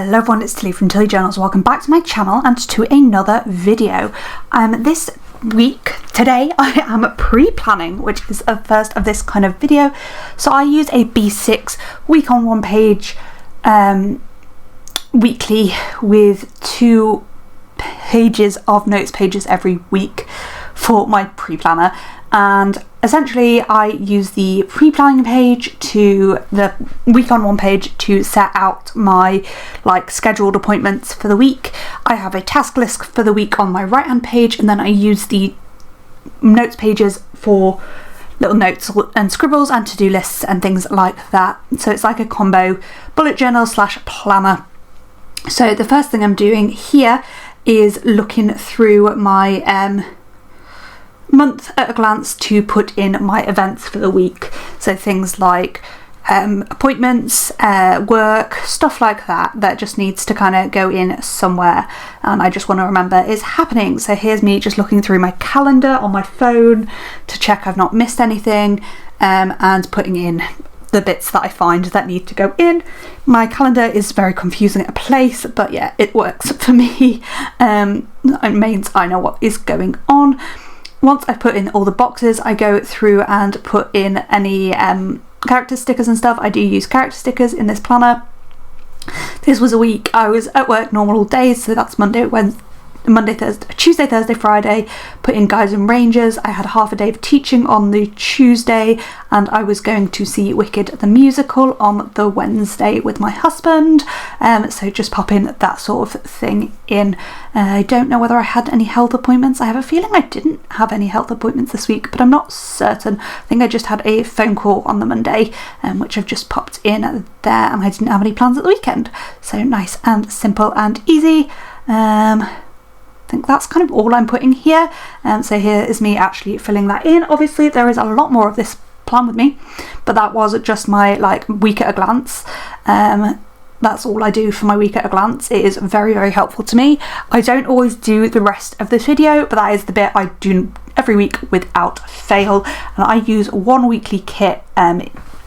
Hello everyone, it's Tilly from Tilly Journals. Welcome back to my channel and to another video. This week, today, I am pre-planning, which is a first of this kind of video. So I use a B6 week on one page weekly with 2 pages of notes pages every week for my pre-planner, and essentially I use the pre-planning page to the week on one page to set out my scheduled appointments for the week. I have a task list for the week on my right hand page, and then I use the notes pages for little notes and scribbles and to-do lists and things like that. So it's like a combo bullet journal / planner. So the first thing I'm doing here is looking through my month at a glance to put in my events for the week. So things like appointments, work, stuff like that just needs to kind of go in somewhere, and I just want to remember is happening. So here's me just looking through my calendar on my phone to check I've not missed anything, and putting in the bits that I find that need to go in. My calendar is very confusing at a place, but yeah, it works for me. It means I know what is going on. Once I've put in all the boxes, I go through and put in any character stickers and stuff. I do use character stickers in this planner. This was a week I was at work normal days, so that's Tuesday, Thursday, Friday. Put in Guys and Rangers. I had half a day of teaching on the Tuesday, and I was going to see Wicked the musical on the Wednesday with my husband. So just pop in that sort of thing in. I don't know whether I had any health appointments. I have a feeling I didn't have any health appointments this week, but I'm not certain. I think I just had a phone call on the Monday, which I've just popped in there, and I didn't have any plans at the weekend. So nice and simple and easy. I think that's kind of all I'm putting here. So here is me actually filling that in. Obviously there is a lot more of this plan with me, but that was just my week at a glance. That's all I do for my week at a glance. It is very, very helpful to me. I don't always do the rest of this video, but that is the bit I do every week without fail, and I use one weekly kit,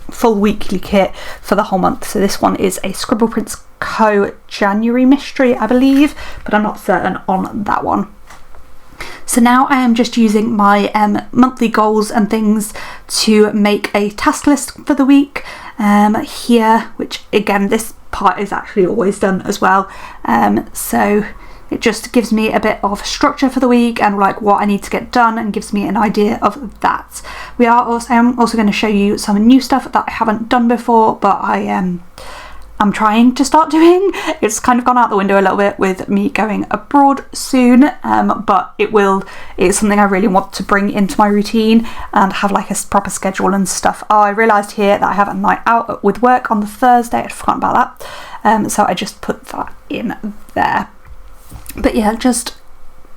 full weekly kit for the whole month. So this one is a Scribble Prints Co. January mystery, I believe, but I'm not certain on that one. So now I am just using my monthly goals and things to make a task list for the week here, which again, this part is actually always done as well. So it just gives me a bit of structure for the week and what I need to get done, and gives me an idea of that. I'm also going to show you some new stuff that I haven't done before, but I'm trying to start doing. It's kind of gone out the window a little bit with me going abroad soon, but it's something I really want to bring into my routine and have a proper schedule and stuff. I realised here that I have a night out with work on the Thursday. I'd forgotten about that, so I just put that in there. But yeah, just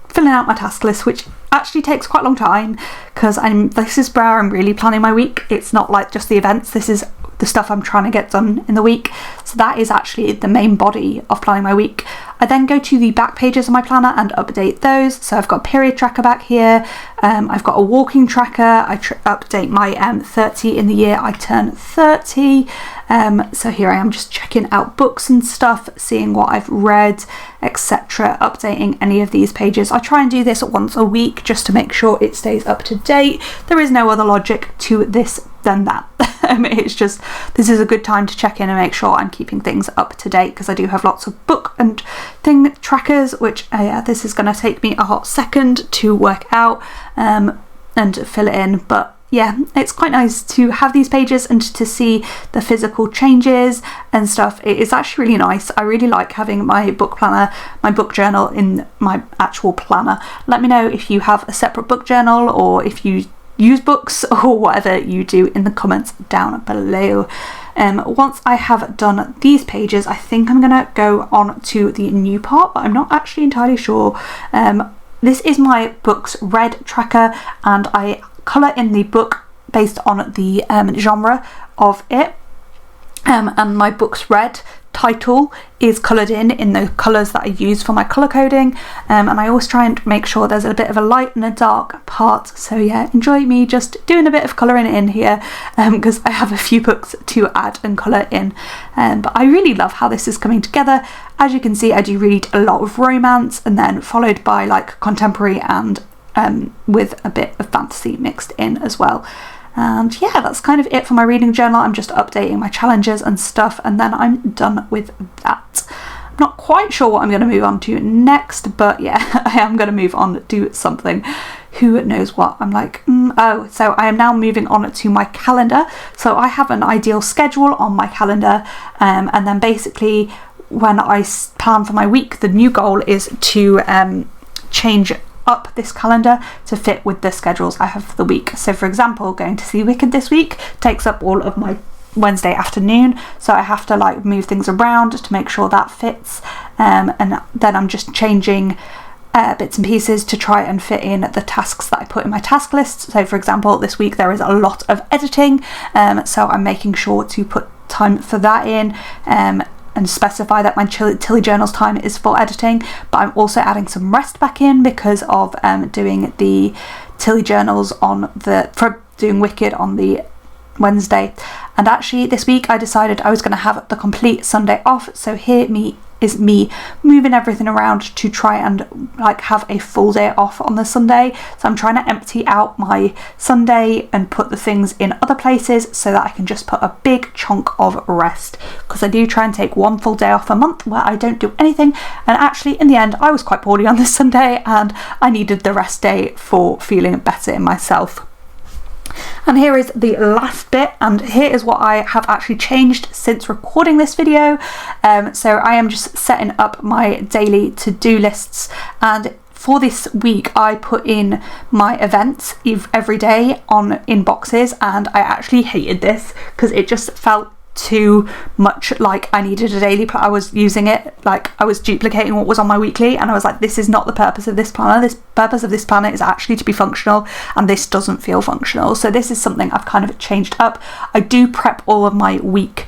filling out my task list, which actually takes quite a long time, because this is where I'm really planning my week. It's not just the events, this is the stuff I'm trying to get done in the week. So that is actually the main body of planning my week. I then go to the back pages of my planner and update those. So I've got a period tracker back here. I've got a walking tracker. I update my 30 in the year I turn 30. So here I am just checking out books and stuff, seeing what I've read, etc. Updating any of these pages. I try and do this once a week just to make sure it stays up to date. There is no other logic to this than that. It's just, this is a good time to check in and make sure I'm keeping things up to date, because I do have lots of book and thing trackers, which this is going to take me a hot second to work out and fill it in. But yeah, it's quite nice to have these pages and to see the physical changes and stuff. It is actually really nice. I really like having my book planner, my book journal in my actual planner. Let me know if you have a separate book journal, or if you use books, or whatever you do in the comments down below. Once I have done these pages, I think I'm gonna go on to the new part, but I'm not actually entirely sure. This is my books read tracker, and I colour in the book based on the genre of it, and my books read title is coloured in the colours that I use for my colour coding, and I always try and make sure there's a bit of a light and a dark part. So yeah, enjoy me just doing a bit of colouring in here, because I have a few books to add and colour in, but I really love how this is coming together. As you can see, I do read a lot of romance and then followed by like contemporary and with a bit of fantasy mixed in as well. And yeah, that's kind of it for my reading journal. I'm just updating my challenges and stuff, and then I'm done with that. I'm not quite sure what I'm going to move on to next, but yeah, I am going to move on to something. Who knows what? I'm like, oh, so I am now moving on to my calendar. So I have an ideal schedule on my calendar, and then basically when I plan for my week, the new goal is to change up this calendar to fit with the schedules I have for the week. So for example, going to see Wicked this week takes up all of my Wednesday afternoon, so I have to like move things around to make sure that fits, and then I'm just changing bits and pieces to try and fit in the tasks that I put in my task list. So for example, this week there is a lot of editing, so I'm making sure to put time for that in, and specify that my Tilly Journals time is for editing, but I'm also adding some rest back in because of doing the Tilly Journals for doing Wicked on the Wednesday. And actually this week I decided I was going to have the complete Sunday off, so here is me moving everything around to try and like have a full day off on the Sunday. So I'm trying to empty out my Sunday and put the things in other places so that I can just put a big chunk of rest, because I do try and take one full day off a month where I don't do anything, and actually in the end I was quite poorly on this Sunday and I needed the rest day for feeling better in myself. And here is the last bit, and here is what I have actually changed since recording this video. So I am just setting up my daily to-do lists, and for this week I put in my events every day in boxes, and I actually hated this because it just felt too much like I needed a daily plan. I was using it like I was duplicating what was on my weekly, and I was like, this is not the purpose of this planner. The purpose of this planner is actually to be functional, and this doesn't feel functional. So this is something I've kind of changed up. I do prep all of my week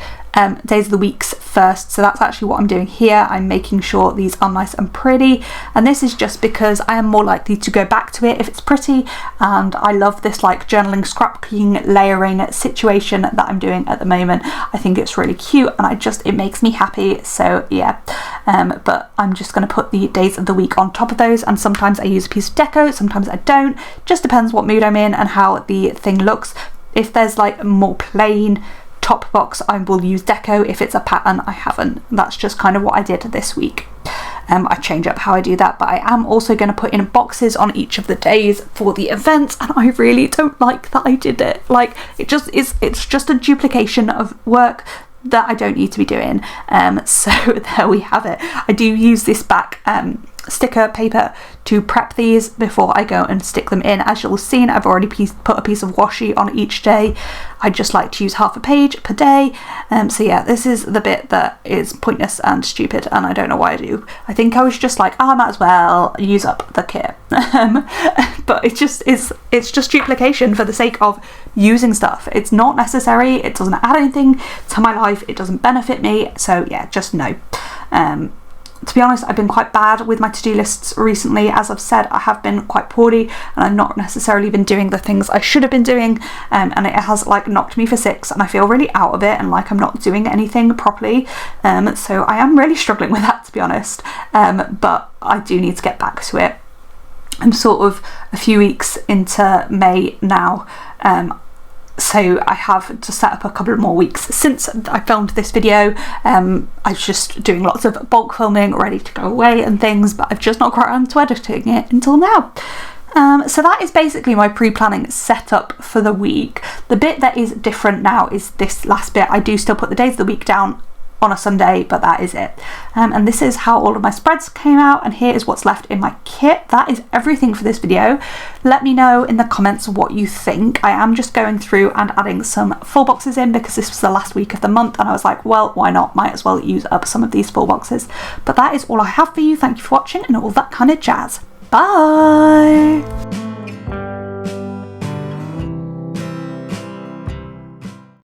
days of the weeks first, so that's actually what I'm doing here. I'm making sure these are nice and pretty, and this is just because I am more likely to go back to it if it's pretty, and I love this like journaling, scrapbooking, layering situation that I'm doing at the moment. I think it's really cute and it makes me happy, so yeah. But I'm just going to put the days of the week on top of those, and sometimes I use a piece of deco, sometimes I don't. Just depends what mood I'm in and how the thing looks. If there's like a more plain top box, I will use deco. If it's a pattern, I haven't. That's just kind of what I did this week. I change up how I do that, but I am also going to put in boxes on each of the days for the events, and I really don't like that I did it. Like, it's just a duplication of work that I don't need to be doing. So there we have it. I do use this back sticker paper to prep these before I go and stick them in. As you'll have seen, I've already put a piece of washi on each day. I just like to use half a page per day. So yeah, this is the bit that is pointless and stupid, and I don't know why I do. I think I was just like, I might as well use up the kit. But it's just duplication for the sake of using stuff. It's not necessary. It doesn't add anything to my life. It doesn't benefit me. So yeah, just no. To be honest, I've been quite bad with my to-do lists recently. As I've said, I have been quite poorly, and I've not necessarily been doing the things I should have been doing, and it has like knocked me for six, and I feel really out of it and like I'm not doing anything properly. So I am really struggling with that, to be honest, but I do need to get back to it. I'm sort of a few weeks into May now, so I have to set up a couple more weeks since I filmed this video. I was just doing lots of bulk filming, ready to go away and things, but I've just not got around to editing it until now. So that is basically my pre-planning setup for the week. The bit that is different now is this last bit. I do still put the days of the week down on a Sunday, but that is it. And this is how all of my spreads came out, and here is what's left in my kit. That is everything for this video. Let me know in the comments what you think. I am just going through and adding some full boxes in because this was the last week of the month, and I was like, well, why not? Might as well use up some of these full boxes. But that is all I have for you. Thank you for watching and all that kind of jazz. Bye!